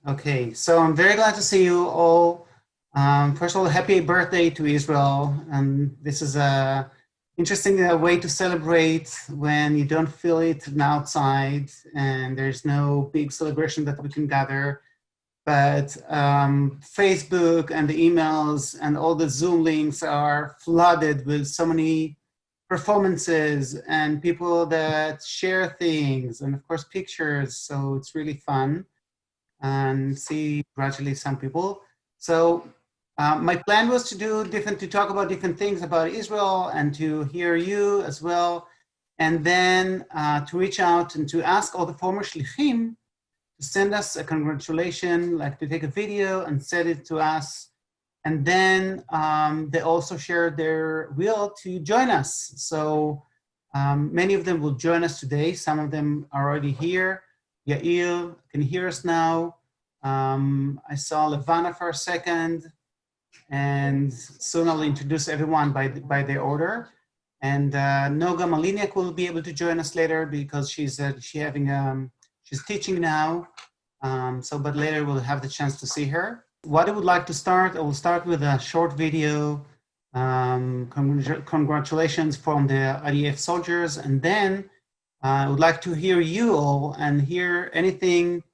Okay, so I'm very glad to see you all. First of all, happy birthday to Israel. And this is a interesting way to celebrate when you don't feel it outside and there's no big celebration that we can gather. But Facebook and the emails and all the Zoom links are flooded with so many performances and people that share things and of course pictures. So it's really fun and see gradually some people. So my plan was to talk about different things about Israel and to hear you as well. And then to reach out and to ask all the former shlichim to send us a congratulation, like to take a video and send it to us. And then they also shared their will to join us. So many of them will join us today. Some of them are already here. Yair can hear us now. I saw Levana for a second, and soon I'll introduce everyone by their order. And Noga Maliniak will be able to join us later because she's teaching now. But later we'll have the chance to see her. What I would like to start, I will start with a short video. Congratulations from the IDF soldiers, and then I would like to hear you all and hear anything,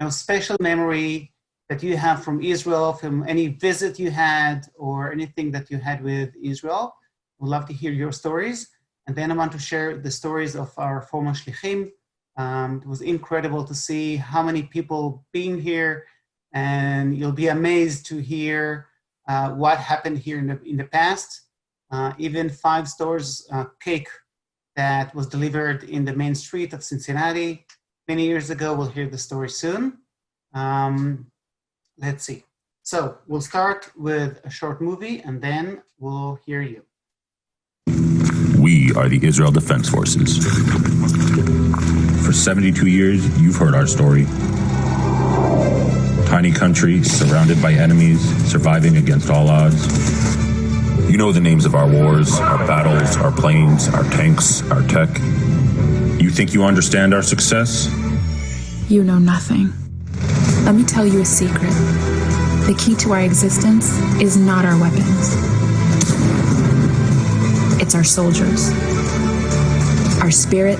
special memory that you have from Israel, from any visit you had or anything that you had with Israel. We'd love to hear your stories. And then I want to share the stories of our former shlichim. It was incredible to see how many people being here, and you'll be amazed to hear what happened here in the past. Even 5 stores cake that was delivered in the main street of Cincinnati many years ago. We'll hear the story soon. Let's see. So we'll start with a short movie and then we'll hear you. We are the Israel Defense Forces. For 72 years, you've heard our story. Tiny country, surrounded by enemies, surviving against all odds. You know the names of our wars, our battles, our planes, our tanks, our tech. You think you understand our success? You know nothing. Let me tell you a secret. The key to our existence is not our weapons. It's our soldiers. Our spirit,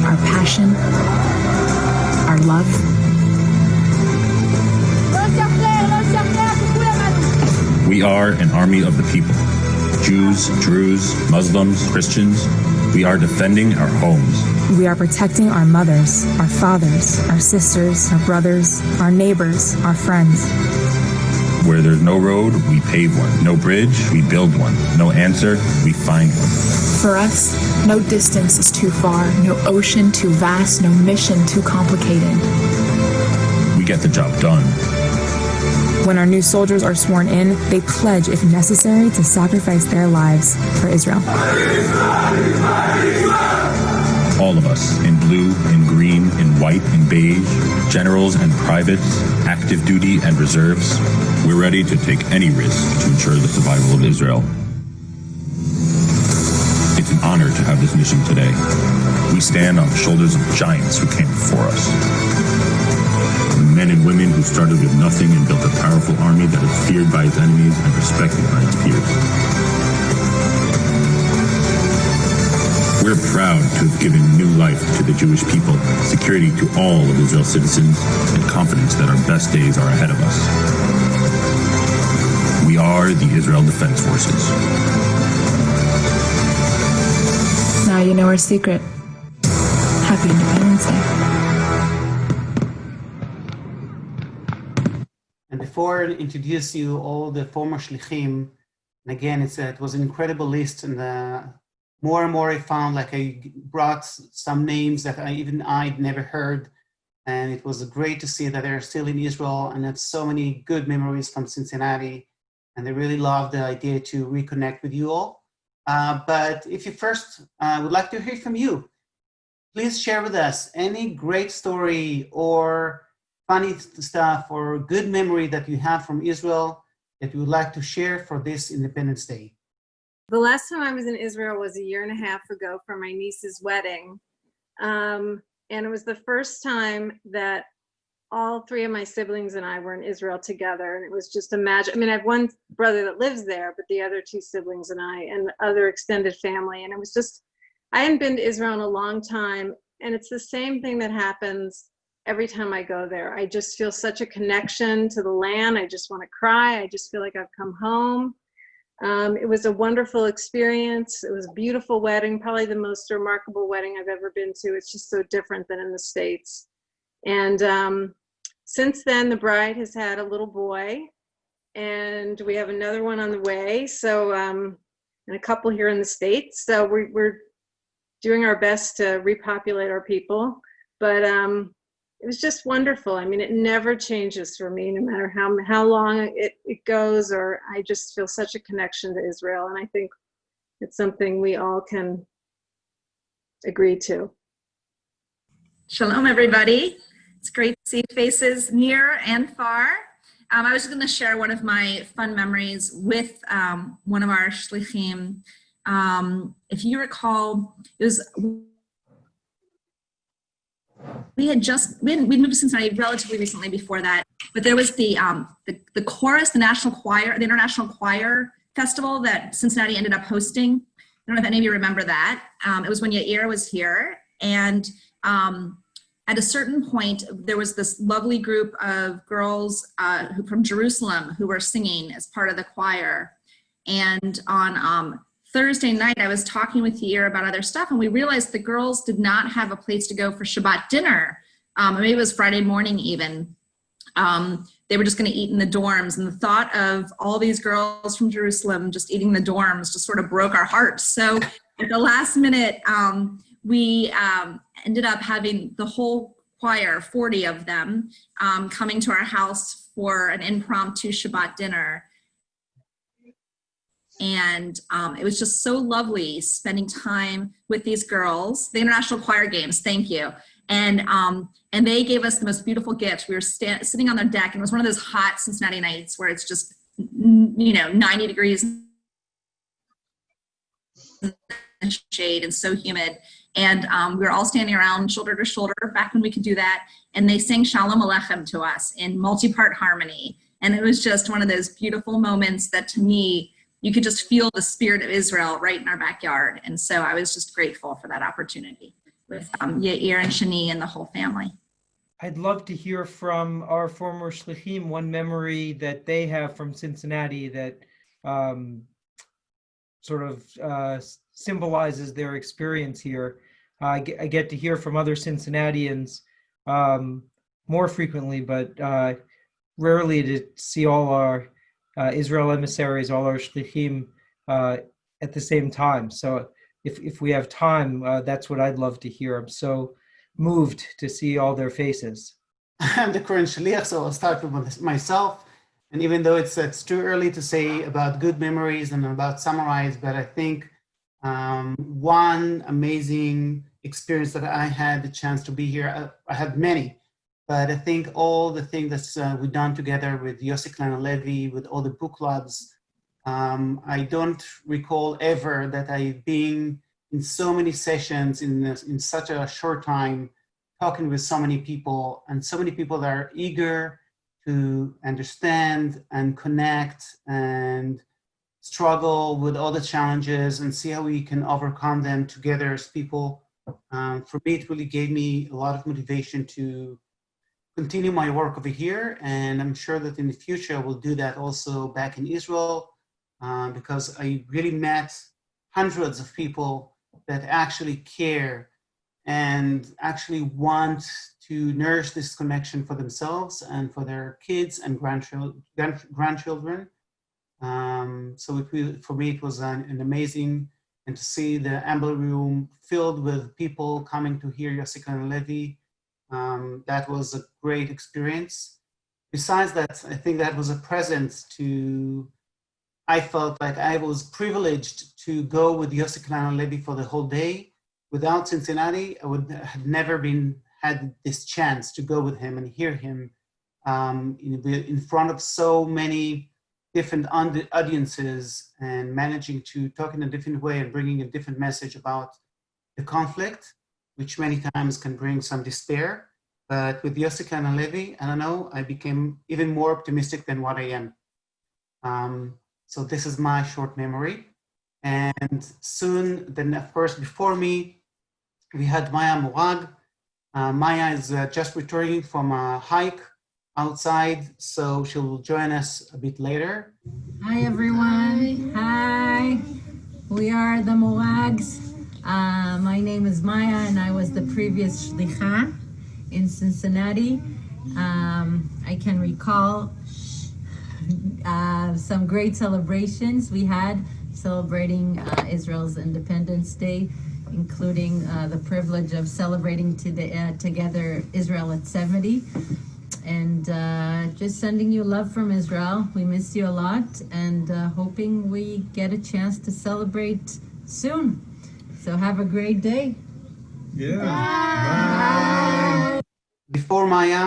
our passion, our love. We are an army of the people. Jews, Druze, Muslims, Christians. We are defending our homes. We are protecting our mothers, our fathers, our sisters, our brothers, our neighbors, our friends. Where there's no road, we pave one. No bridge, we build one. No answer, we find one. For us, no distance is too far, no ocean too vast, no mission too complicated. We get the job done. When our new soldiers are sworn in, they pledge, if necessary, to sacrifice their lives for Israel. All of us, in blue, in green, in white, in beige, generals and privates, active duty and reserves, we're ready to take any risk to ensure the survival of Israel. It's an honor to have this mission today. We stand on the shoulders of giants who came before us. Men and women who started with nothing and built a powerful army that is feared by its enemies and respected by its peers. We're proud to have given new life to the Jewish people, security to all of Israel's citizens, and confidence that our best days are ahead of us. We are the Israel Defense Forces. Now you know our secret. Happy Independence Day. And before I introduce you all the former shlichim, and again, it was an incredible list, and more and more I found, like I brought some names that I'd never heard, and it was great to see that they're still in Israel and have so many good memories from Cincinnati, and they really love the idea to reconnect with you all. But if you first would like to hear from you, please share with us any great story or funny stuff or good memory that you have from Israel that you would like to share for this Independence Day. The last time I was in Israel was 1.5 years ago for my niece's wedding. And it was the first time that all three of my siblings and I were in Israel together, and it was just a magic. I mean, I have one brother that lives there, but the other two siblings and I and other extended family, and it was just, I hadn't been to Israel in a long time, and it's the same thing that happens every time I go there. I just feel such a connection to the land. I just want to cry. I just feel like I've come home. It was a wonderful experience. It was a beautiful wedding, probably the most remarkable wedding I've ever been to. It's just so different than in the States. And since then, the bride has had a little boy, and we have another one on the way. So, and a couple here in the States. So we're doing our best to repopulate our people. But it was just wonderful. I mean, it never changes for me, no matter how long it goes, or I just feel such a connection to Israel. And I think it's something we all can agree to. Shalom, everybody. It's great to see faces near and far. I was going to share one of my fun memories with one of our shlichim. If you recall, it was we'd moved to Cincinnati relatively recently before that, but there was the chorus, the national choir, the International Choir Festival that Cincinnati ended up hosting. I don't know if any of you remember that. It was when Yair was here, and at a certain point, there was this lovely group of girls from Jerusalem who were singing as part of the choir. And on Thursday night, I was talking with Yair about other stuff, and we realized the girls did not have a place to go for Shabbat dinner. Maybe it was Friday morning even. They were just going to eat in the dorms, and the thought of all these girls from Jerusalem just eating in the dorms just sort of broke our hearts. So at the last minute, we ended up having the whole choir, 40 of them, coming to our house for an impromptu Shabbat dinner. And it was just so lovely spending time with these girls, the International Choir Games, thank you. And they gave us the most beautiful gift. We were sitting on their deck, and it was one of those hot Cincinnati nights where it's just, 90 degrees in the shade and so humid. And we were all standing around shoulder to shoulder back when we could do that. And they sang Shalom Aleichem to us in multi-part harmony. And it was just one of those beautiful moments that, to me, you could just feel the spirit of Israel right in our backyard. And so I was just grateful for that opportunity with Yair and Shani and the whole family. I'd love to hear from our former shlichim one memory that they have from Cincinnati that sort of symbolizes their experience here. I get to hear from other Cincinnatians more frequently, but rarely to see all our Israel emissaries, all our shlichim at the same time. So if we have time, that's what I'd love to hear. I'm so moved to see all their faces. I'm the current shaliach, so I'll start with myself. And even though it's too early to say about good memories and about summarize, but I think one amazing experience that I had the chance to be here, I had many, but I think all the things that we've done together with Yossi Klein Levi, with all the book clubs, I don't recall ever that I've been in so many sessions in such a short time, talking with so many people, and so many people that are eager to understand and connect and struggle with all the challenges and see how we can overcome them together as people. For me, it really gave me a lot of motivation to continue my work over here. And I'm sure that in the future, we'll do that also back in Israel, because I really met hundreds of people that actually care and actually want to nourish this connection for themselves and for their kids and grandchildren. So for me, it was an amazing, and to see the Amber Room filled with people coming to hear Yossi Klein Levi, that was a great experience. Besides that, I think that was a present I felt like I was privileged to go with Yossi Klein Levi for the whole day. Without Cincinnati, I would have never had this chance to go with him and hear him in front of so many different audiences, and managing to talk in a different way and bringing a different message about the conflict, which many times can bring some despair. but with Yossi and Levi, I don't know, I became even more optimistic than what I am. So this is my short memory. And soon, then of course, before me, we had Maya Morag. Maya is just returning from a hike outside, so she'll join us a bit later. Hi everyone. Hi. We are the Morags. My name is Maya and I was the previous shlichim in Cincinnati. I can recall some great celebrations we had celebrating Israel's Independence Day, including the privilege of celebrating together Israel at 70. And just sending you love from Israel. We miss you a lot and hoping we get a chance to celebrate soon. So have a great day. Yeah. Bye. Before Maya,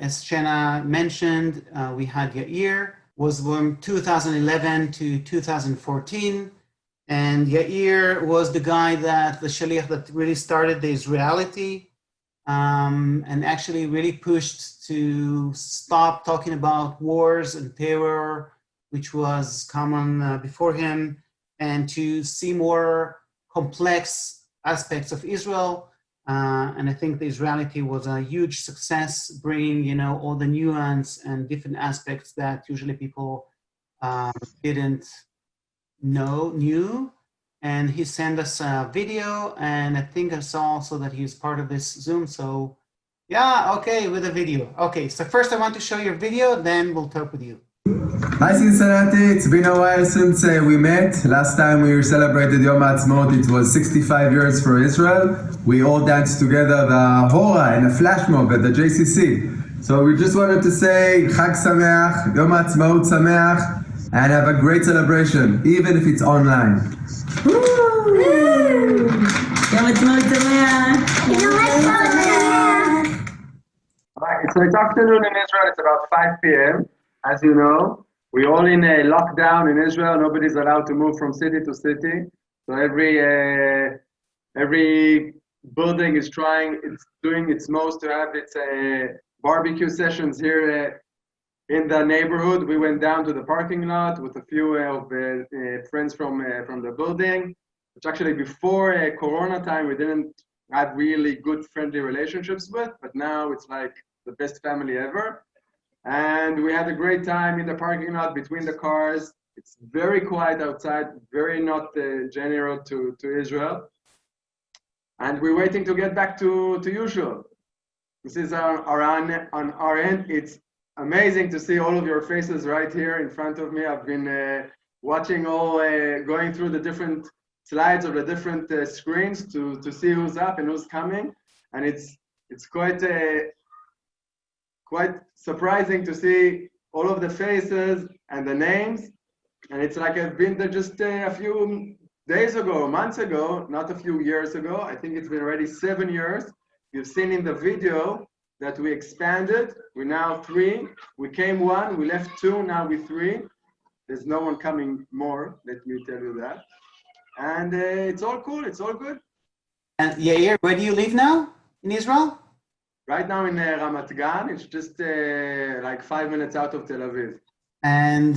as Shana mentioned, we had Yair, was from 2011 to 2014. And Yair was the guy that, the shaliach that really started the Israelity. And actually really pushed to stop talking about wars and terror, which was common before him, and to see more complex aspects of Israel. And I think the Israelity was a huge success, bringing, all the nuance and different aspects that usually people didn't knew. And he sent us a video, and I think I saw also that he's part of this Zoom. So yeah, okay, with a video. Okay, so first I want to show your video, then we'll talk with you. Hi Cincinnati, it's been a while since we met. Last time we celebrated Yom HaAtzmaut, it was 65 years for Israel. We all danced together the Hora and a flash mob at the JCC. So we just wanted to say Chag Sameach, Yom HaAtzmaut Sameach, and have a great celebration, even if it's online. So it's afternoon in Israel, it's about 5 p.m. As you know, we're all in a lockdown in Israel. Nobody's allowed to move from city to city. So every building is doing its most to have its barbecue sessions here in the neighborhood. We went down to the parking lot with a few of friends from the building, which actually before Corona time we didn't have really good friendly relationships with, but now it's like the best family ever. And we had a great time in the parking lot between the cars. It's very quiet outside, very not general to Israel. And we're waiting to get back to usual. This is on our end. It's amazing to see all of your faces right here in front of me. I've been watching going through the different slides of the different screens to see who's up and who's coming. And it's quite surprising to see all of the faces and the names. And it's like I've been there just a few days ago, months ago, not a few years ago. I think it's been already 7 years. You've seen in the video that we expanded. We're now 3. We came 1, we left 2, now we're 3. There's no one coming more, let me tell you that. And it's all cool, it's all good. And Yair, where do you live now in Israel? Right now in Ramat Gan, it's just like 5 minutes out of Tel Aviv. And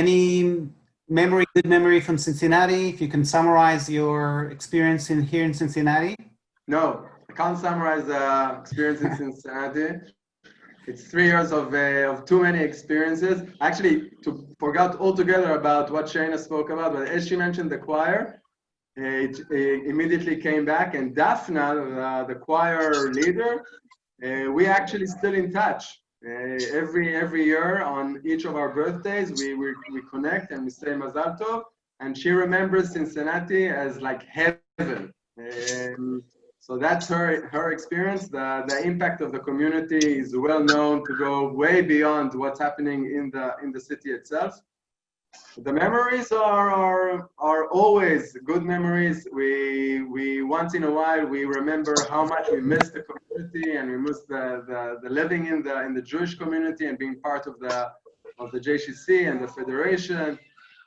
any good memory from Cincinnati, if you can summarize your experience here in Cincinnati? No, I can't summarize the experience in Cincinnati. It's 3 years of too many experiences. Actually, forgot altogether about what Shana spoke about, but as she mentioned the choir, it immediately came back, and Daphna, the choir leader, we actually still in touch. Every year on each of our birthdays, we connect and we say Mazal Tov, and she remembers Cincinnati as like heaven. So that's her experience. The impact of the community is well known to go way beyond what's happening in the city itself. The memories are always good memories. We once in a while we remember how much we miss the community, and we miss the living in the Jewish community and being part of the JCC and the Federation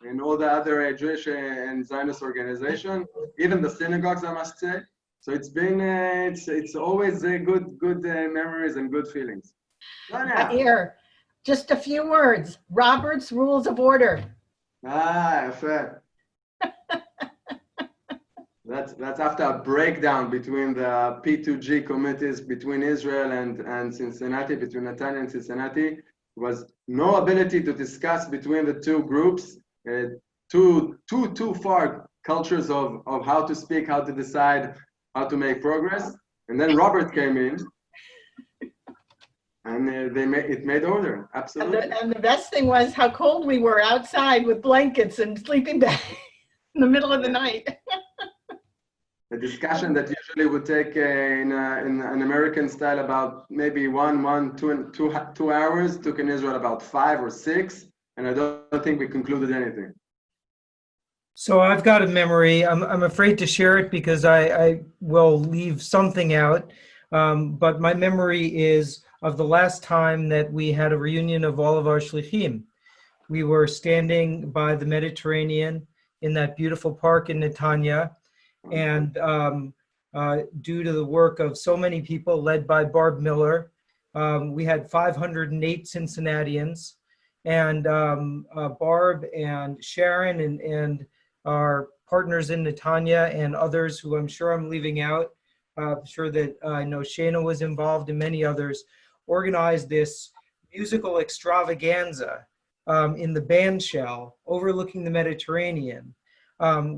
and all the other Jewish and Zionist organizations, even the synagogues, I must say. So it's been it's always good memories and good feelings. Here, just a few words. Robert's Rules of Order. Fair. That's after a breakdown between the P2G committees between Israel and Cincinnati, between Netanya and Cincinnati. There was no ability to discuss between the two groups, too far cultures of how to speak, how to decide, how to make progress. And then Robert came in, and it made order. Absolutely. And the best thing was how cold we were outside with blankets and sleeping bags in the middle of the night. A discussion that usually would take in an American style about maybe 2 hours took in Israel about 5 or 6, and I don't think we concluded anything. So I've got a memory. I'm afraid to share it because I will leave something out. But my memory is of the last time that we had a reunion of all of our shlichim. We were standing by the Mediterranean in that beautiful park in Netanya. And due to the work of so many people led by Barb Miller, we had 508 Cincinnatians. And Barb and Sharon and our partners in Netanya and others who I'm sure I'm leaving out, I'm sure that I know Shana was involved and many others, organized this musical extravaganza in the band shell overlooking the Mediterranean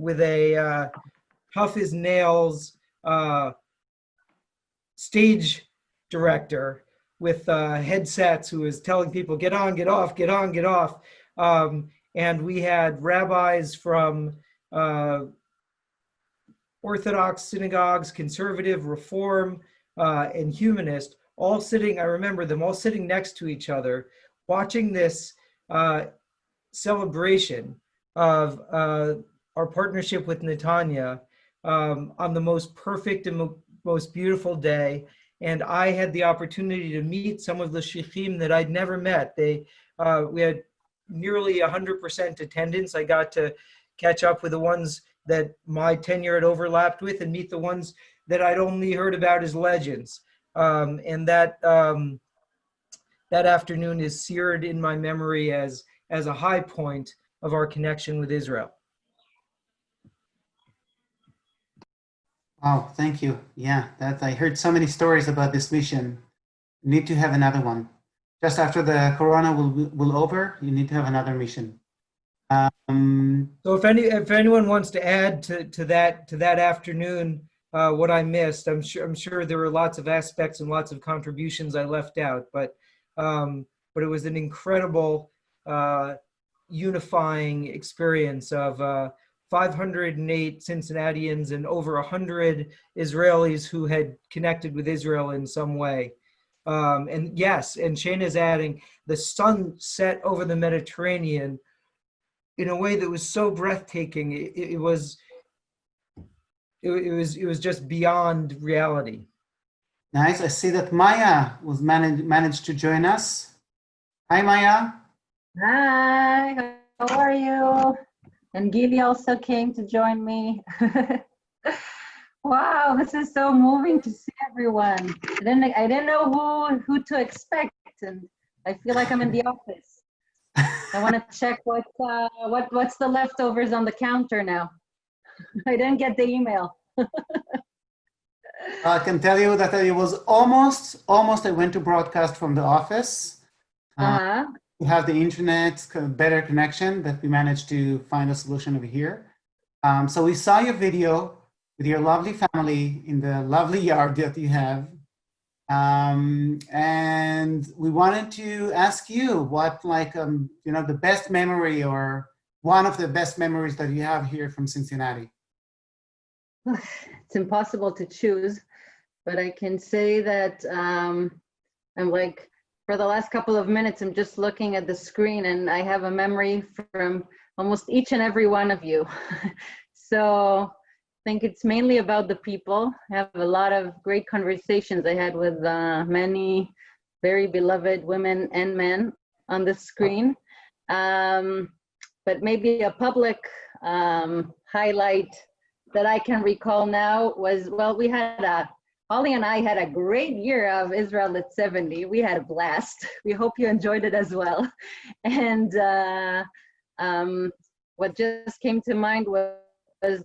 with a tough as nails stage director with headsets who was telling people, get on, get off, get on, get off. And we had rabbis from Orthodox synagogues, conservative, reform, and humanist, all sitting, I remember them all sitting next to each other, watching this celebration of our partnership with Netanya on the most perfect and most beautiful day. And I had the opportunity to meet some of the shlichim that I'd never met. We had nearly 100% attendance. I got to catch up with the ones that my tenure had overlapped with and meet the ones that I'd only heard about as legends. And that afternoon is seared in my memory as a high point of our connection with Israel. Wow, thank you. Yeah, I heard so many stories about this mission. You need to have another one. Just after the corona will over, you need to have another mission. So if anyone wants to add to that afternoon, what I missed, I'm sure there were lots of aspects and lots of contributions I left out, but it was an incredible unifying experience of 508 Cincinnatians and over 100 Israelis who had connected with Israel in some way. And yes, and Shana's adding, the sun set over the Mediterranean in a way that was so breathtaking. It was just beyond reality. Nice. I see that Maya was managed to join us. Hi, Maya. Hi, how are you? And Gili also came to join me. Wow, this is so moving to see everyone. I didn't know who to expect, and I feel like I'm in the office. I want to check what's the leftovers on the counter now. I didn't get the email. I can tell you that it was almost I went to broadcast from the office. We have the internet, better connection, that we managed to find a solution over here. So we saw your video with your lovely family in the lovely yard that you have. And we wanted to ask you what, the best memory or one of the best memories that you have here from Cincinnati. It's impossible to choose, but I can say that for the last couple of minutes, I'm just looking at the screen and I have a memory from almost each and every one of you. So I think it's mainly about the people. I have a lot of great conversations I had with many very beloved women and men on the screen. But maybe a public highlight that I can recall now was, well, Holly and I had a great year of Israel at 70. We had a blast. We hope you enjoyed it as well. And what just came to mind was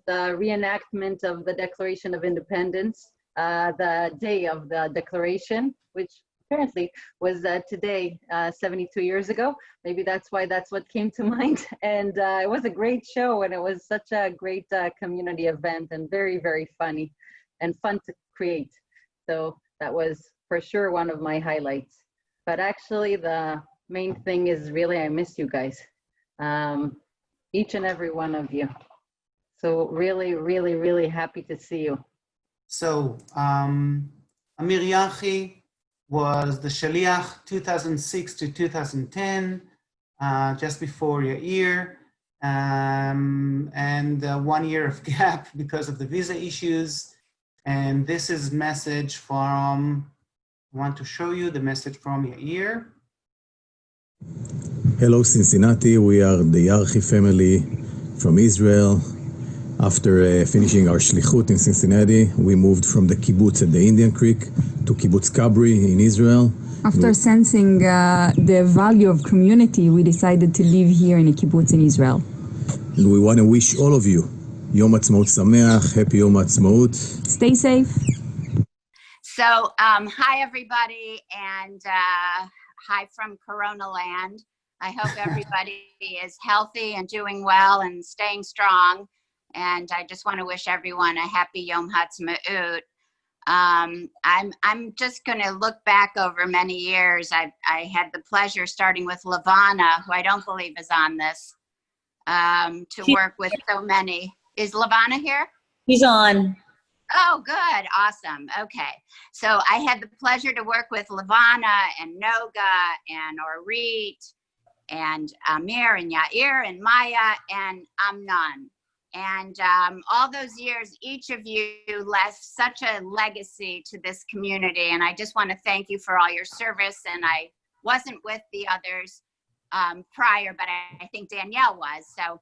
the reenactment of the Declaration of Independence, the day of the declaration, which apparently was today, 72 years ago. Maybe that's why that's what came to mind. And it was a great show, and it was such a great community event, and very, very funny and fun to create. So that was for sure one of my highlights. But actually the main thing is really, I miss you guys, each and every one of you. So really, really, really happy to see you. So Amir Yachi was the shaliach 2006 to 2010, just before Yair, and 1 year of gap because of the visa issues. And this is message from, I want to show you the message from Yair. Hello Cincinnati, we are the Yachi family from Israel. After finishing our shlichut in Cincinnati, we moved from the kibbutz at the Indian Creek to kibbutz Kabri in Israel. After sensing the value of community, we decided to live here in a kibbutz in Israel. And we want to wish all of you Yom Ha'atzmaut Sameach, happy Yom Ha'atzmaut. Stay safe. So, hi everybody, and hi from Corona land. I hope everybody is healthy and doing well and staying strong. And I just want to wish everyone a happy Yom Ha'atzmaut. I'm just going to look back over many years. I had the pleasure starting with Lavana, who I don't believe is on this, to work with so many. Is Lavana here? He's on. Oh, good. Awesome. Okay. So I had the pleasure to work with Lavana and Noga and Orit and Amir and Yair and Maya and Amnon. And all those years, each of you left such a legacy to this community. And I just want to thank you for all your service. And I wasn't with the others prior, but I think Danielle was. So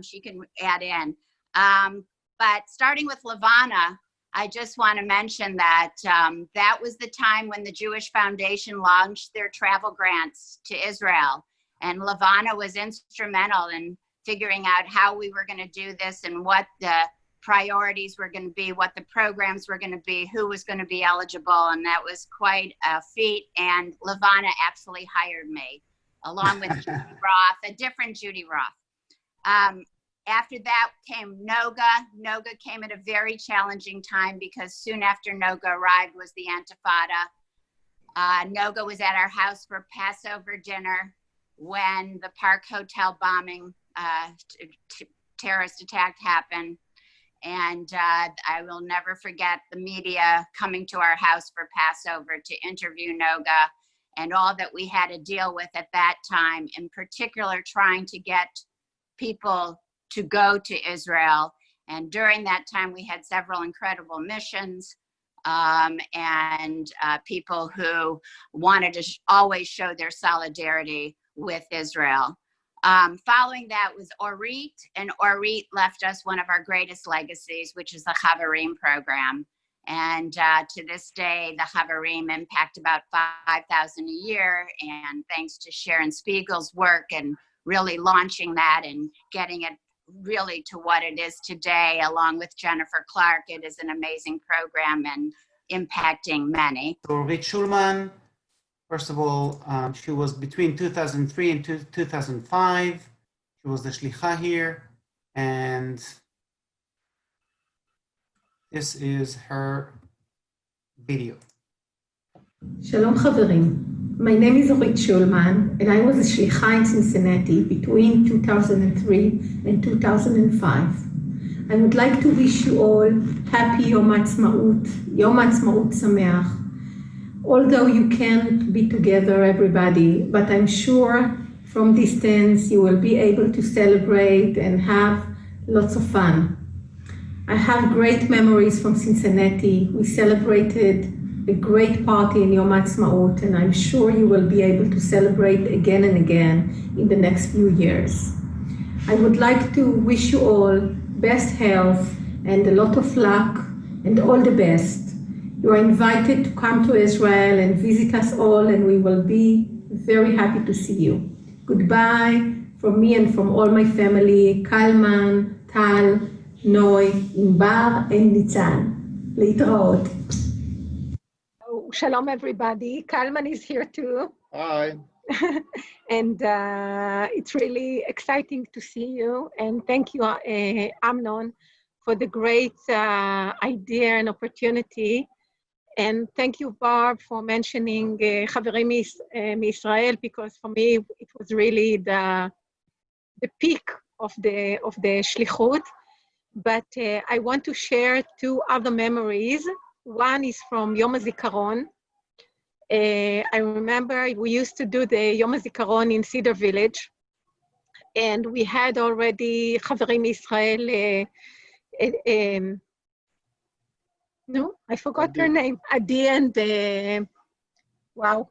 she can add in. But starting with Lavana, I just want to mention that that was the time when the Jewish Foundation launched their travel grants to Israel. And Lavana was instrumental in figuring out how we were going to do this and what the priorities were going to be, what the programs were going to be, who was going to be eligible. And that was quite a feat. And Lavana actually hired me, along with Judy Roth, a different Judy Roth. After that came Noga. Noga came at a very challenging time because soon after Noga arrived was the Intifada. Noga was at our house for Passover dinner when the Park Hotel bombing, terrorist attack happened. And I will never forget the media coming to our house for Passover to interview Noga and all that we had to deal with at that time, in particular trying to get people to go to Israel. And during that time, we had several incredible missions and people who wanted to always show their solidarity with Israel. Following that was Orit, and Orit left us one of our greatest legacies, which is the Chavarim program. And to this day, the Chavarim impact about 5,000 a year. And thanks to Sharon Spiegel's work and really launching that and getting it really to what it is today, along with Jennifer Clark, it is an amazing program and impacting many. So Orit Schulman, first of all, she was between 2003 and 2005. She was the shlicha here, and this is her video. Shalom Chaverim. My name is Orit Schulman, and I was a shlicha in Cincinnati between 2003 and 2005. I would like to wish you all happy Yom Ha'atzmaut, Yom Ha'atzmaut Sameach. Although you can't be together, everybody, but I'm sure from distance you will be able to celebrate and have lots of fun. I have great memories from Cincinnati. We celebrated a great party in Yom Ha'atzmaut, and I'm sure you will be able to celebrate again and again in the next few years. I would like to wish you all best health and a lot of luck and all the best. You are invited to come to Israel and visit us all, and we will be very happy to see you. Goodbye from me and from all my family, Kalman, Tal, Noi, Imbar, and Nitzan. להתראות. Oh, shalom, everybody. Kalman is here too. Hi. And it's really exciting to see you. And thank you, Amnon, for the great idea and opportunity. And thank you, Barb, for mentioning Chaverim Israel, because for me, it was really the peak of the shlichut. But I want to share two other memories. One is from Yom HaZikaron. I remember we used to do the Yom HaZikaron in Cedar Village, and we had already Chaverim Israel. No, I forgot her name. Adi and wow,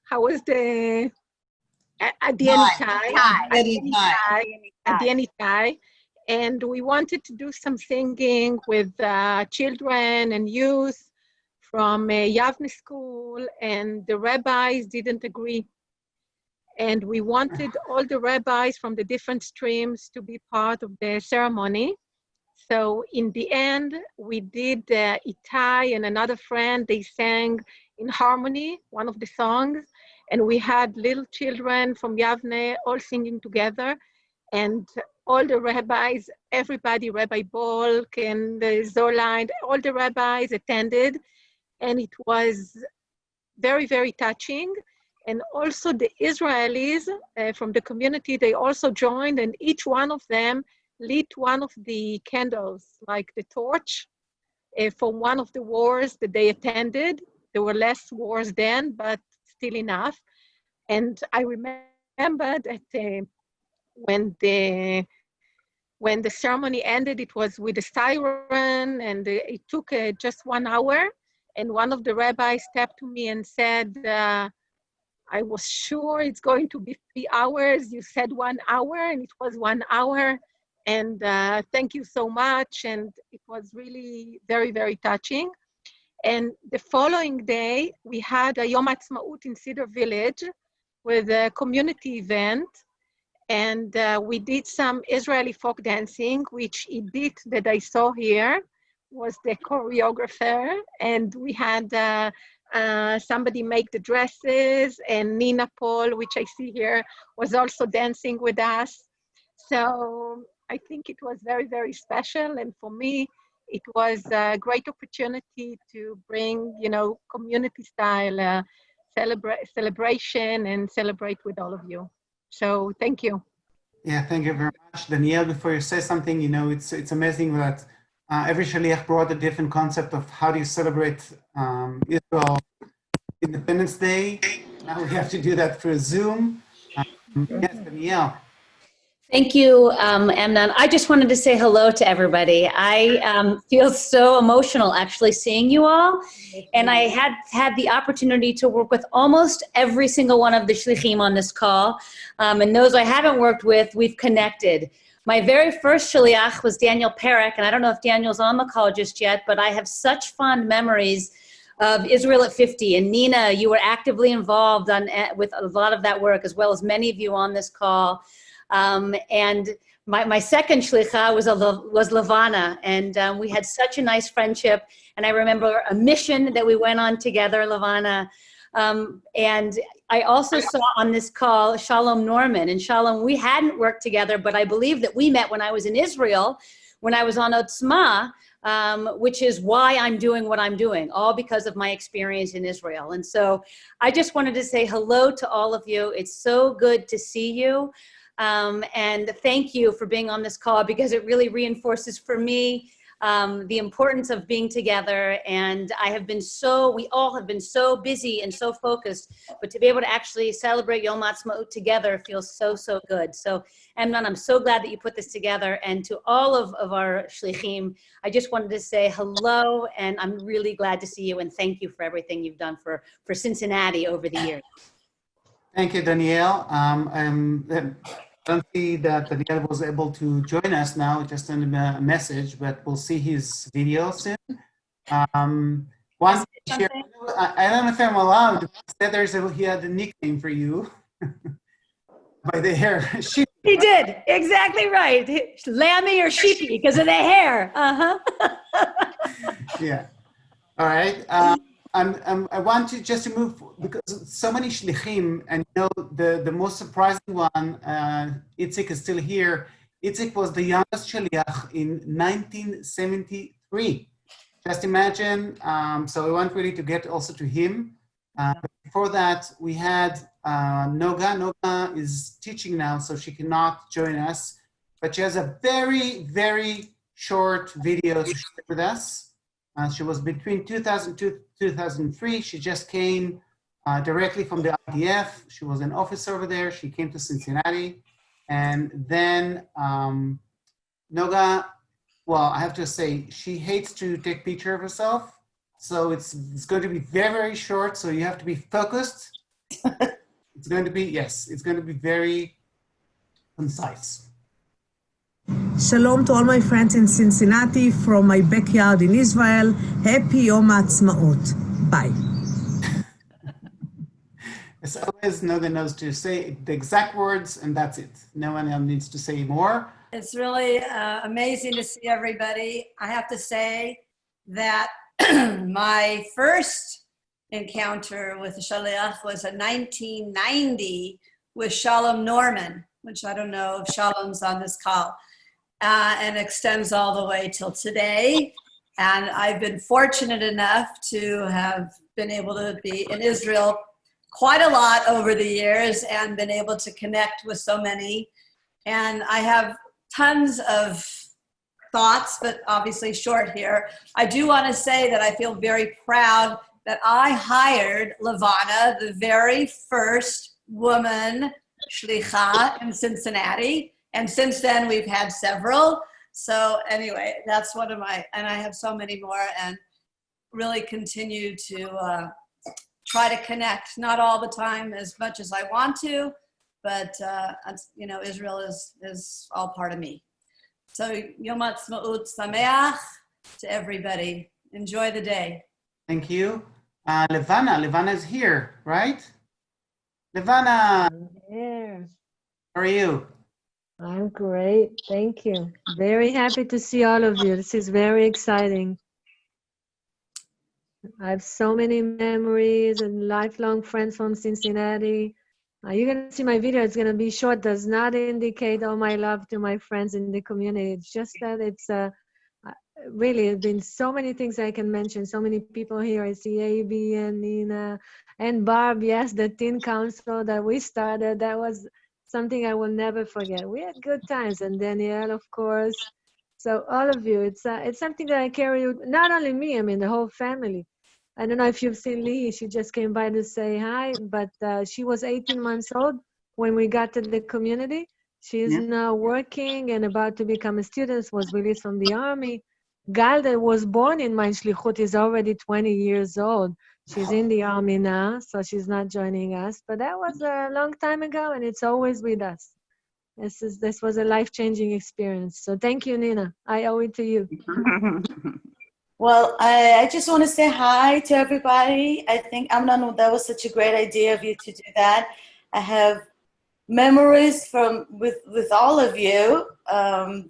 how was the Adi and Itai? And we wanted to do some singing with children and youth from Yavne school, and the rabbis didn't agree. And we wanted all the rabbis from the different streams to be part of the ceremony. So in the end, we did Itai and another friend, they sang in harmony, one of the songs, and we had little children from Yavne all singing together, and all the rabbis, everybody, Rabbi Bolk and Zola, and all the rabbis attended, and it was very, very touching. And also the Israelis from the community, they also joined, and each one of them lit one of the candles, like the torch, for one of the wars that they attended. There were less wars then, but still enough. And I remember that when the ceremony ended, it was with a siren, and it took just 1 hour. And one of the rabbis stepped to me and said, I was sure it's going to be 3 hours. You said 1 hour, and it was 1 hour. And thank you so much. And it was really very, very touching. And the following day, we had a Yom Ha'atzmaut in Cedar Village with a community event. And we did some Israeli folk dancing, which Edith, that I saw here, was the choreographer. And we had somebody make the dresses, and Nina Paul, which I see here, was also dancing with us. So I think it was very, very special. And for me, it was a great opportunity to bring, community style celebration and celebrate with all of you. So thank you. Yeah, thank you very much. Danielle, before you say something, it's amazing that every shaliach brought a different concept of how do you celebrate Israel Independence Day. Now we have to do that through Zoom. Yes, Danielle. Thank you, Amnon. I just wanted to say hello to everybody. I feel so emotional actually seeing you all. And I had the opportunity to work with almost every single one of the shlichim on this call. And those I haven't worked with, we've connected. My very first shaliach was Daniel Perek, and I don't know if Daniel's on the call just yet, but I have such fond memories of Israel at 50. And Nina, you were actively involved with a lot of that work, as well as many of you on this call. And my second shlicha was Levana, and we had such a nice friendship. And I remember a mission that we went on together, Levana. And I also saw on this call Shalom Norman. And Shalom, we hadn't worked together, but I believe that we met when I was in Israel, when I was on Otzma, which is why I'm doing what I'm doing, all because of my experience in Israel. And so I just wanted to say hello to all of you. It's so good to see you. And thank you for being on this call, because it really reinforces for me the importance of being together. And we all have been so busy and so focused, but to be able to actually celebrate Yom Ha'atzmaut together feels so, so good. So Amnon, I'm so glad that you put this together. And to all of our shlichim, I just wanted to say hello, and I'm really glad to see you, and thank you for everything you've done for Cincinnati over the years. Thank you, Danielle. I don't see that Daniel was able to join us now, just send him a message, but we'll see his video soon. One, I don't know if I'm allowed to say he had a nickname for you by the hair. He did, exactly right. Lammy or sheepy because of the hair. Yeah. All right. I want to just to move because so many shlichim, and the most surprising one, Itzik is still here. Itzik was the youngest shaliach in 1973. Just imagine. So I want really to get also to him. But before that, we had Noga. Noga is teaching now, so she cannot join us, but she has a very, very short video to share with us. She was between 2002 and 2003. She just came directly from the IDF. She was an officer over there. She came to Cincinnati. And then Noga, well, I have to say, she hates to take picture of herself. So it's going to be very, very short. So you have to be focused. It's going to be, yes, it's going to be very concise. Shalom to all my friends in Cincinnati from my backyard in Israel. Happy Yom Ha'atzmaut. Bye. As always, Noga knows to say the exact words, and that's it. No one else needs to say more. It's really amazing to see everybody. I have to say that my first encounter with the shaliach was in 1990 with Shalom Norman, which I don't know if Shalom's on this call, and extends all the way till today. And I've been fortunate enough to have been able to be in Israel quite a lot over the years and been able to connect with so many. And I have tons of thoughts, but obviously short here. I do want to say that I feel very proud that I hired Levana, the very first woman shlicha in Cincinnati. And since then we've had several. So anyway, that's one of my, and I have so many more, and really continue to try to connect, not all the time as much as I want to, but you know, Israel is all part of me. So Yom Ha'atzmaut Sameach to everybody. Enjoy the day. Thank you. Levana is here, right? Levana. Here. How are you? I'm great. Thank you. Very happy to see all of you. This is very exciting. I have so many memories and lifelong friends from Cincinnati. You're going to see my video. It's going to be short. Does not indicate all my love to my friends in the community. It's just that it's really, it's been so many things I can mention. So many people here. I see A.B. and Nina and Barb. Yes, the teen council that we started. That was something I will never forget. We had good times. And Danielle, of course. So all of you, it's something that I carry, not only me, I mean the whole family. I don't know if you've seen Lee, she just came by to say hi, but she was 18 months old when we got to the community. She's now working and about to become a student, was released from the army. Gal that was born in my shlichut is already 20 years old. She's in the army now, so she's not joining us, but that was a long time ago and it's always with us. This was a life-changing experience. So thank you, Nina. I owe it to you. Well, I just want to say hi to everybody. I think, Amnon, that was such a great idea of you to do that. I have memories with all of you. I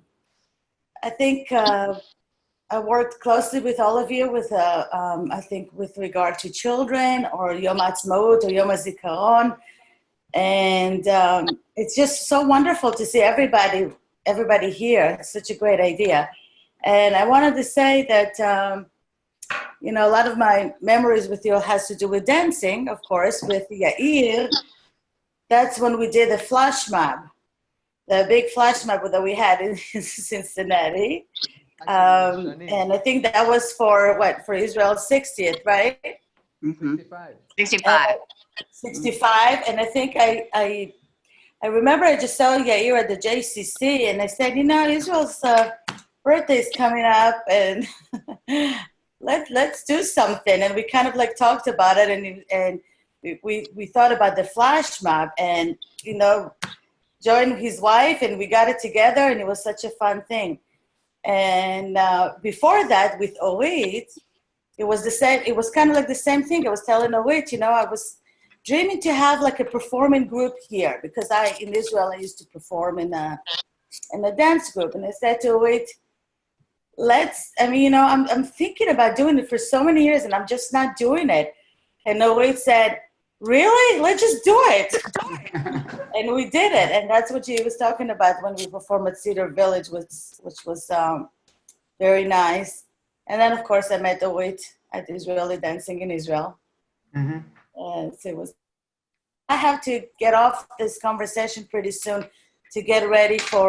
think I worked closely with all of you with, I think, with regard to children or Yom Ha'atzmaut or Yom HaZikaron. And it's just so wonderful to see everybody here. It's such a great idea. And I wanted to say that, you know, a lot of my memories with you has to do with dancing, of course, with Yair. That's when we did the flash mob, the big flash mob that we had in Cincinnati. And I think that was for Israel's 60th, right? Mm-hmm. 65. 65. And I think I remember I just saw Yair at the JCC and I said, you know, Israel's birthday's coming up and let's do something. And we kind of like talked about it and we thought about the flash mob. And, you know, joined his wife, and we got it together, and it was such a fun thing. And before that, with Orit, it was the same. It was kind of like the same thing. I was telling Orit, I was dreaming to have like a performing group here, because in Israel I used to perform in a dance group, and I said to Orit, I'm thinking about doing it for so many years, and I'm just not doing it. And Orit said, really? Let's just do it. And we did it. And that's what she was talking about when we performed at Cedar Village, which was very nice. And then, of course, I met Orit at Israeli Dancing in Israel. Mm-hmm. So I have to get off this conversation pretty soon to get ready for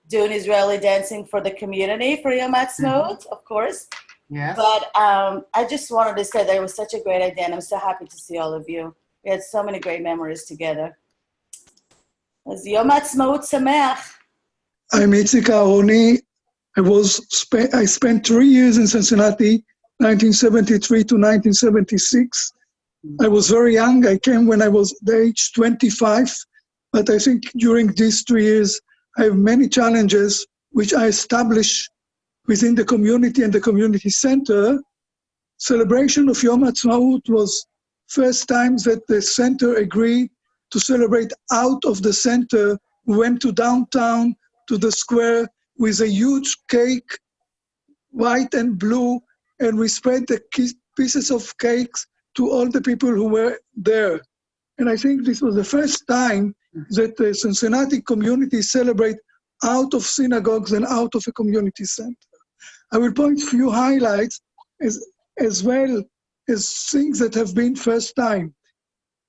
doing Israeli dancing for the community for Yom Ha'atzmaut, of course. Yes. But I just wanted to say that it was such a great idea, and I'm so happy to see all of you. We had so many great memories together. It was Yom Ha'atzmaut Sameach. I'm Itzik Aharoni. I spent 3 years in Cincinnati, 1973 to 1976. I was very young. I came when I was the age 25, but I think during these 3 years, I have many challenges which I established within the community and the community center. Celebration of Yom Ha'atzmaut was first time that the center agreed to celebrate out of the center. We went to downtown, to the square, with a huge cake, white and blue, and we spread the pieces of cakes to all the people who were there. And I think this was the first time that the Cincinnati community celebrate out of synagogues and out of a community center. I will point a few highlights as well as things that have been first time.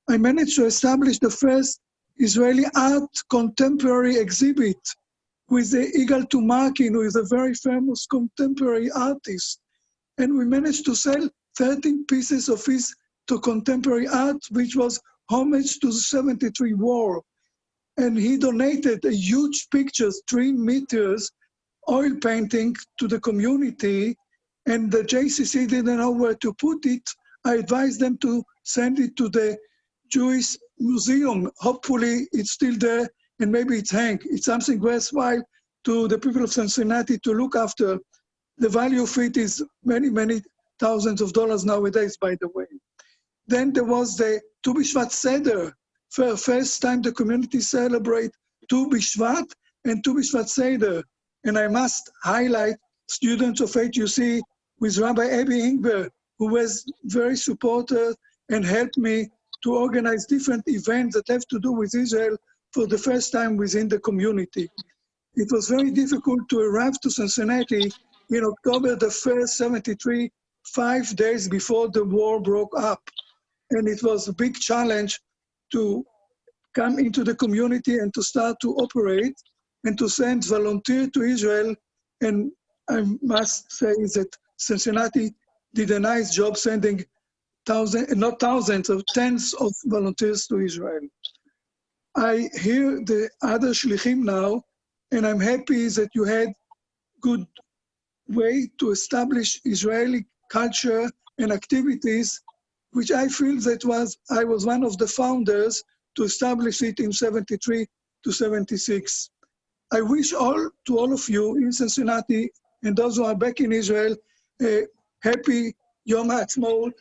I managed to establish the first Israeli art contemporary exhibit with the Yigal Tumakin, who is a very famous contemporary artist. And we managed to sell 13 pieces of his to contemporary art, which was homage to the 73 war. And he donated a huge pictures, 3 meters, oil painting to the community, and the JCC didn't know where to put it. I advised them to send it to the Jewish Museum. Hopefully it's still there, and maybe it's hanged. It's something worthwhile to the people of Cincinnati to look after. The value of it is many, many thousands of dollars nowadays, by the way. Then there was the Tu B'Shvat Seder. For first time the community celebrate Tu B'Shvat and Tu B'Shvat Seder. And I must highlight students of HUC with Rabbi Abby Ingber, who was very supportive and helped me to organize different events that have to do with Israel for the first time within the community. It was very difficult to arrive to Cincinnati in October the 1st, 73, 5 days before the war broke up. And it was a big challenge to come into the community and to start to operate and to send volunteers to Israel. And I must say that Cincinnati did a nice job sending tens of volunteers to Israel. I hear the other shlichim now, and I'm happy that you had good way to establish Israeli culture and activities, which I feel that I was one of the founders to establish it in 73 to 76. I wish to all of you in Cincinnati and those who are back in Israel, a happy Yom Ha'atzmaut.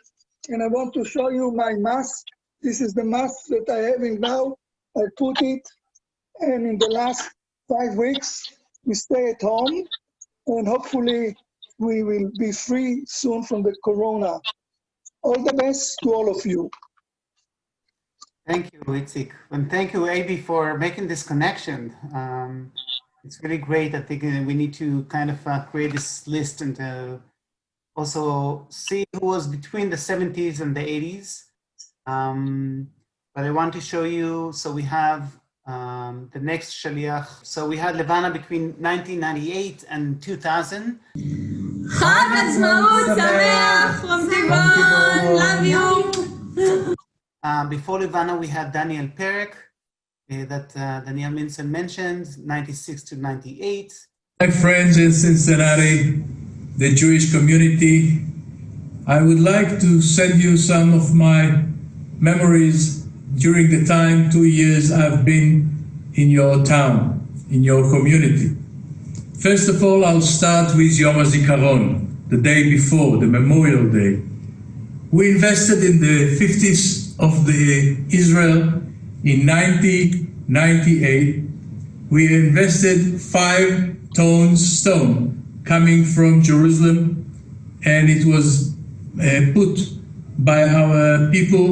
And I want to show you my mask. This is the mask that I have now. I put it, and in the last 5 weeks, we stay at home, and hopefully we will be free soon from the corona. All the best to all of you. Thank you, Itzik. And thank you, Abi, for making this connection. It's really great. I think we need to kind of create this list and also see who was between the 70s and the 80s. But I want to show you, so we have the next shaliach. So we had Levana between 1998 and 2000. Chag Ha'atzmaut Sameach from Tivon. Love you. Before Levana, we had Daniel Perek, that Daniel Minson mentioned, 96 to 98. My friends in Cincinnati, the Jewish community, I would like to send you some of my memories during the 2 years I've been in your town, in your community. First of all, I'll start with Yom HaZikaron, the day before, the Memorial Day. We invested in the 50th of the Israel in 1998. We invested 5 tons stone coming from Jerusalem, and it was put by our people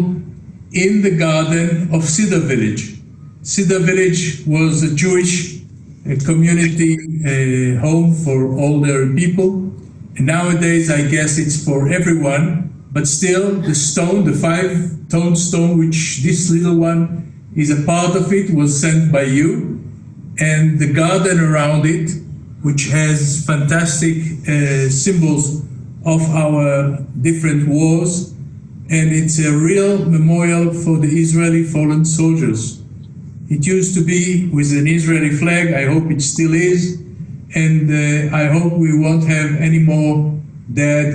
in the garden of Cedar Village. Cedar Village was a Jewish community home for older people. And nowadays, I guess it's for everyone, but still the stone, the 5-ton stone, which this little one is a part of it, was sent by you. And the garden around it, which has fantastic symbols of our different wars, and it's a real memorial for the Israeli fallen soldiers. It used to be with an Israeli flag. I hope it still is, and I hope we won't have any more dead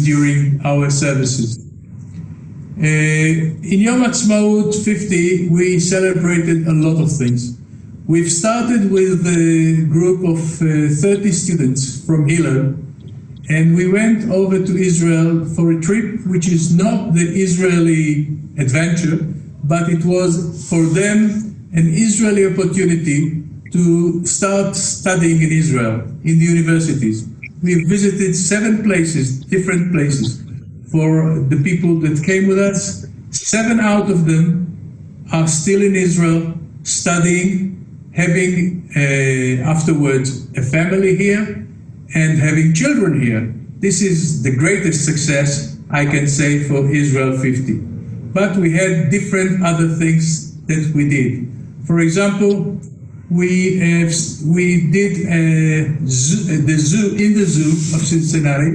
during our services. In Yom Ha'atzmaut 50, we celebrated a lot of things. We've started with a group of 30 students from Hillel, and we went over to Israel for a trip which is not the Israeli adventure, but it was for them an Israeli opportunity to start studying in Israel, in the universities. We visited 7 places, different places, for the people that came with us. 7 out of them are still in Israel, studying, having afterwards a family here, and having children here. This is the greatest success, I can say, for Israel 50. But we had different other things that we did. For example, we did the zoo, in the zoo of Cincinnati,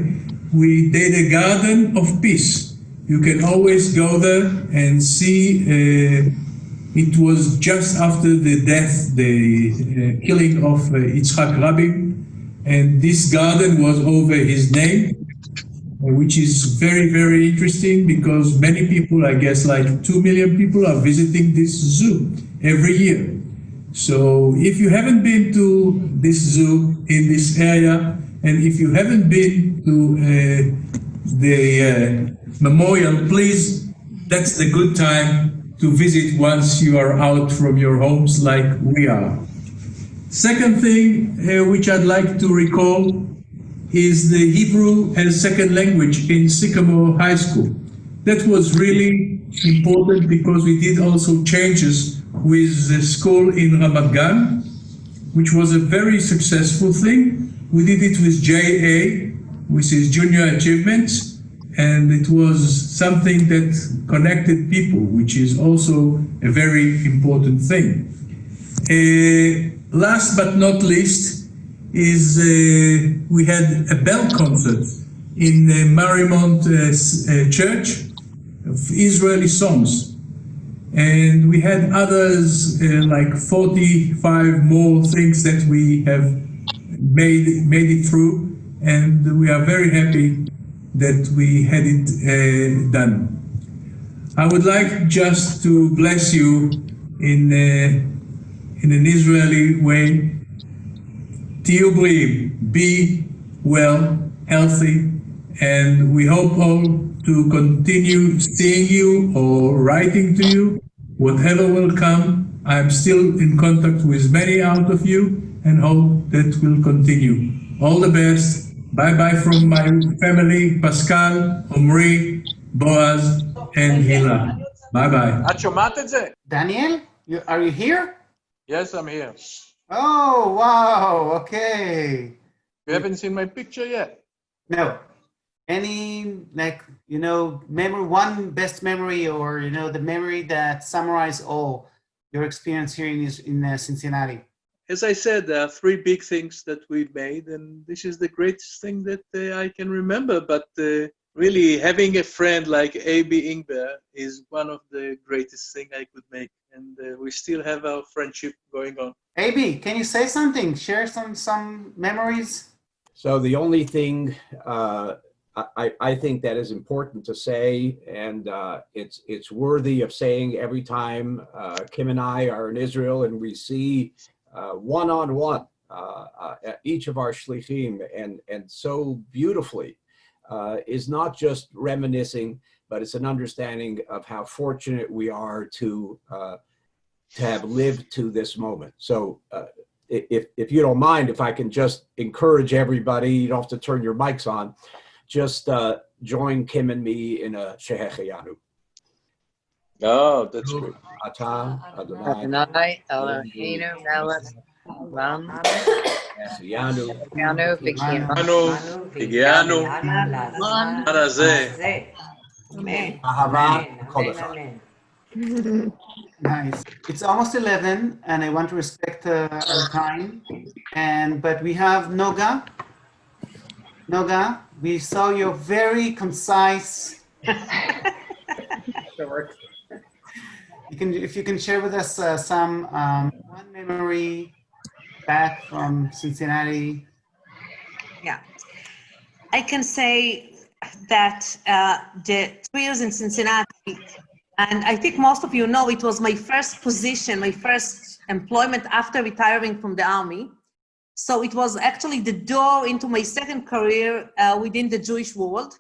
we did a garden of peace. You can always go there and see. It was just after the death, the killing of Yitzhak Rabin, and this garden was over his name, which is very, very interesting because many people, I guess like 2 million people, are visiting this zoo every year. So if you haven't been to this zoo in this area, and if you haven't been to the memorial, please, that's the good time to visit once you are out from your homes like we are. Second thing which I'd like to recall is the Hebrew as second language in Sycamore High School. That was really important because we did also changes with the school in Ramat Gan, which was a very successful thing. We did it with JA, which is Junior Achievements, and it was something that connected people, which is also a very important thing. Last but not least is we had a bell concert in Marymount Church of Israeli songs. And we had others, like 45 more things that we have made it through, and we are very happy that we had it done. I would like just to bless you in an Israeli way. Tiyu b'riim, be well, healthy, and we hope all to continue seeing you or writing to you, whatever will come. I'm still in contact with many out of you and hope that will continue. All the best. Bye-bye from my family, Pascal, Omri, Boaz, and Hila. Bye-bye. את שומעת את זה? Daniel, are you here? Yes, I'm here. Oh, wow, okay. You haven't seen my picture yet? No. Any, like, memory, one best memory, or, the memory that summarizes all your experience here in Cincinnati? As I said, there are 3 big things that we've made, and this is the greatest thing that I can remember. But really, having a friend like A.B. Ingber is one of the greatest things I could make, and we still have our friendship going on. A.B., can you say something? Share some memories? So the only thing I think that is important to say, and it's worthy of saying every time Kim and I are in Israel and we see one-on-one each of our shlichim, and so beautifully is not just reminiscing, but it's an understanding of how fortunate we are to have lived to this moment. So if you don't mind, if I can just encourage everybody, you don't have to turn your mics on, just join Kim and me in a Shehecheyanu. Oh, that's great. Ata Adonai Eloheinu melech haolam Yanu Yanu Higianu v'kiyanu Amen. Ahava Kol Echad. Amen. Nice. It's almost 11, and I want to respect our time. But we have Noga. Noga, we saw your very concise. If you can share with us some one memory back from Cincinnati. Yeah, I can say that the 3 years in Cincinnati, and I think most of you know, it was my first position, my first employment after retiring from the army. So it was actually the door into my second career within the Jewish world.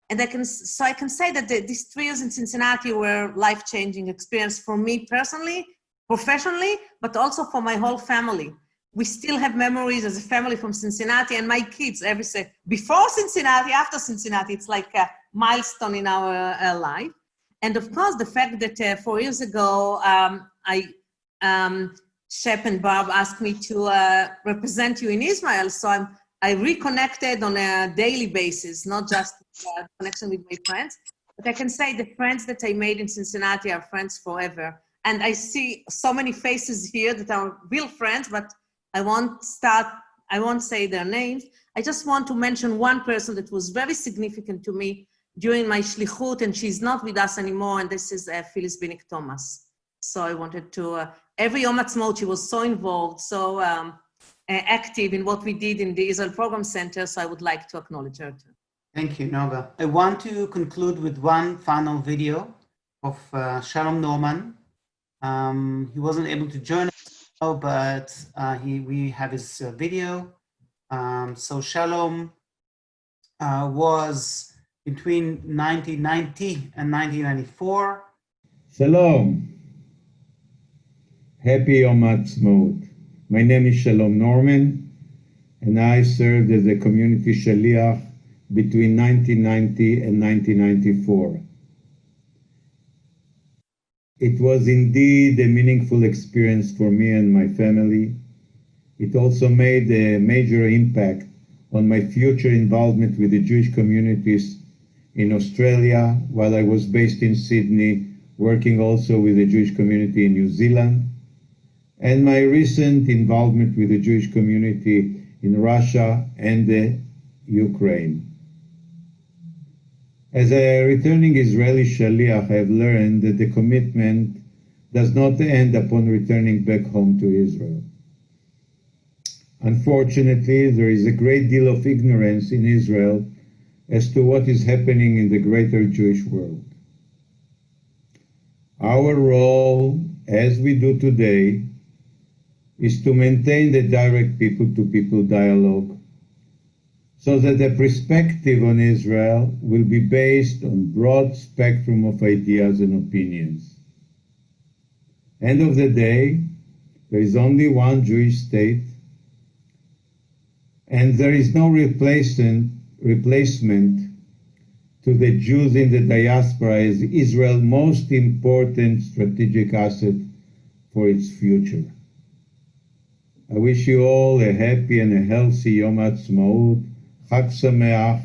And I can say that these 3 years in Cincinnati were life-changing experience for me personally, professionally, but also for my whole family. We still have memories as a family from Cincinnati, and my kids every say before Cincinnati, after Cincinnati, it's like a milestone in our life. And of course, the fact that 4 years ago, Shep and Barb asked me to represent you in Israel. So I reconnected on a daily basis, not just connection with my friends, but I can say the friends that I made in Cincinnati are friends forever. And I see so many faces here that are real friends, but I won't say their names. I just want to mention one person that was very significant to me during my shlichut, and she's not with us anymore, and this is Phyllis Binik Thomas. So I wanted to, every Yom Ha'atzmaut, she was so involved, so active in what we did in the Israel Program Center, so I would like to acknowledge her too. Thank you, Noga. I want to conclude with one final video of Shalom Norman. He wasn't able to join us, but we have his video. So Shalom was between 1990 and 1994. Shalom. Happy Yom Ha'atzmaut. My name is Shalom Norman, and I served as a community shaliach between 1990 and 1994. It was indeed a meaningful experience for me and my family. It also made a major impact on my future involvement with the Jewish communities in Australia, while I was based in Sydney, working also with the Jewish community in New Zealand, and my recent involvement with the Jewish community in Russia and the Ukraine. As a returning Israeli shaliach, I have learned that the commitment does not end upon returning back home to Israel. Unfortunately, there is a great deal of ignorance in Israel as to what is happening in the greater Jewish world. Our role, as we do today, is to maintain the direct people-to-people dialogue so that the perspective on Israel will be based on broad spectrum of ideas and opinions. End of the day, there is only one Jewish state, and there is no replacement to the Jews in the diaspora as Israel's most important strategic asset for its future. I wish you all a happy and a healthy Yom Ha'atzmaut, Chag Sameach,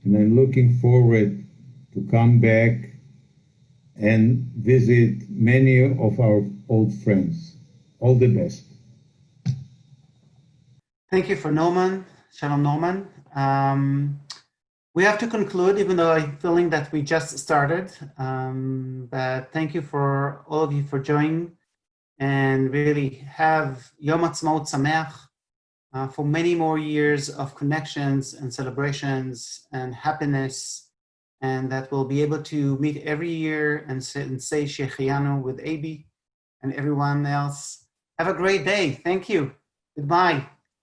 and I'm looking forward to come back and visit many of our old friends. All the best. Thank you for Norman, Shalom Norman. We have to conclude, even though I'm feeling that we just started. But thank you for all of you for joining, and really have Yom Ha'atzmaut Sameach. for many more years of connections and celebrations and happiness, and that we'll be able to meet every year and say Shechianu with Abi and everyone else. Have a great day. Thank you. Goodbye.